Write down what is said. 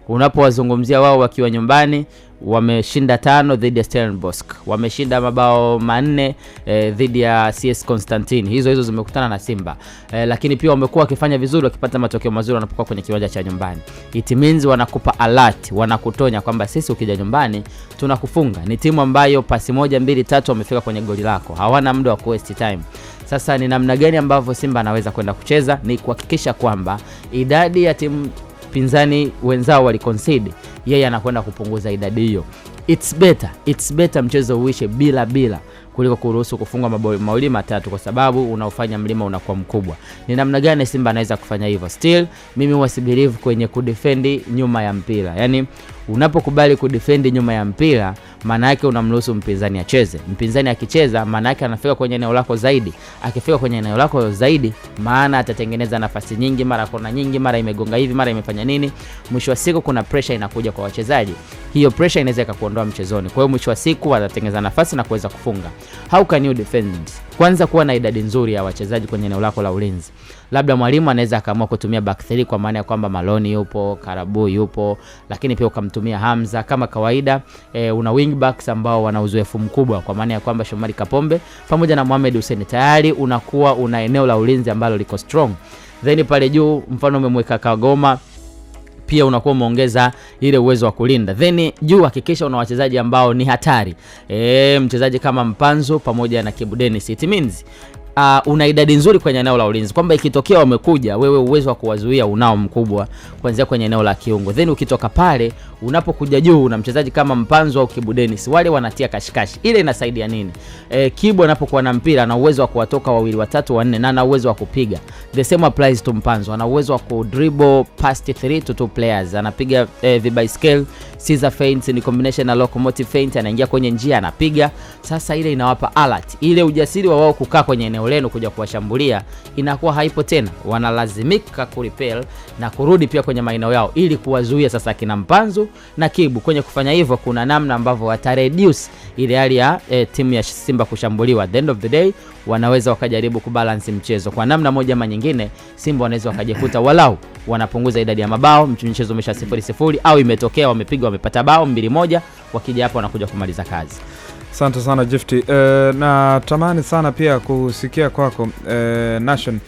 Unapowazungumzia wao wakiwa nyumbani, wameshinda 5 dhidi ya Stellenbosch, wameshinda mabao 4 dhidi ya CS Constantine. Hizo zimekutana na Simba, lakini pia wamekuwa wakifanya vizuri, wakipata matokeo mazuri wanapokuwa kwenye kiwanja cha nyumbani. It means wanakupa alert, wanakutonya kwamba sisi ukija nyumbani tunakufunga. Ni timu ambayo pasi 1 2 3 wamefika kwenye goli lako, hawana muda wa waste time. Sasa ni namna gani ambavyo Simba anaweza kwenda kucheza? Ni kuhakikisha kwamba idadi ya timu pinzani wenzao waliconcede, yeye anakwenda kupunguza idadi hiyo. It's better mchezo uishe bila kuliko kuruhusu kufunga mabao mawili matatu, kwa sababu unaofanya mlima unakuwa mkubwa. Ni namna gani Simba anaweza kufanya hivyo? Still mimi wasibelieve kwenye kudefend nyuma ya mpira. Yani unapokubali kudefend nyuma ya mpira, maana yake unamruhusu mpinzani acheze. Mpinzani akicheza, maana yake anafika kwenye eneo lako zaidi. Akifika kwenye eneo lako zaidi, maana atatengeneza nafasi nyingi, mara kona nyingi, mara imegonga hivi, mara imefanya nini. Mwisho wa siku kuna pressure inakuja kwa wachezaji. Hiyo pressure inaweza kukuondoa mchezoni. Kwa hiyo mwisho wa siku watatengeneza nafasi na kuweza kufunga. How can you defend? Kwanza kuwa na idadi nzuri ya wachezaji kwenye eneo lako la ulinzi. Labda mwalimu anaweza akaamua kutumia back 3 kwa maana ya kwamba Maloni yupo, Karabu yupo, lakini pia ukamtumia Hamza kama kawaida. Una wing backs ambao wana uzoefu mkubwa kwa maana ya kwamba Shomari Kapombe pamoja na Mohamed Hussein, tayari unakuwa una eneo la ulinzi ambalo liko strong. Then pale juu mfano umemweka Kagoma, pia unakuwa umeongeza ile uwezo wa kulinda. Then juu hakikisha una wachezaji ambao ni hatari. Mchezaji kama Mpanzo pamoja na Kibu Denis. It means una idadi nzuri kwenye eneo la ulinzi, kwamba ikitokea wamekuja, wewe uwezo wa kuwazuia unao mkubwa kuanzia kwenye eneo la kiungo. Then ukitoka pale unapokuja juu una mchezaji kama Mpanzo au Kibu Denis, wale wanatia kashikashi. Ile inasaidia nini? Kibu anapokuwa na mpira ana uwezo wa kuwatoka wawili watatu wanne, na ana uwezo wa kupiga. The same applies to Mpanzo, ana uwezo wa kudribble past 3 to 2 players, anapiga v-bicycle, scissor feints, ni combination na locomotive feint, anaingia kwenye njia anapiga. Sasa ile inawapa alert, ile ujasiri wa wao kukaa kwenye eneo lenu kuja kuwashambulia inakuwa haipo tena. Wanalazimika kurepel na kurudi pia kwenye maeneo yao ili kuwazuia sasa kina Mpanzo na Kibu. Kwenye kufanya hivyo kuna namna ambavyo watareduce ile hali ya timu ya Simba kushambuliwa. At the end of the day wanaweza wakajaribu kubalance mchezo kwa namna moja ama nyingine. Simba wanaweza wakajikuta walau wanapunguza idadi ya mabao, mchezo umesha 0-0 au imetokea wamepiga wamepata bao 2-1, wakija hapo wanakuja kumaliza kazi. Asante sana Gifty. Na tamani sana pia kusikia kwako Nation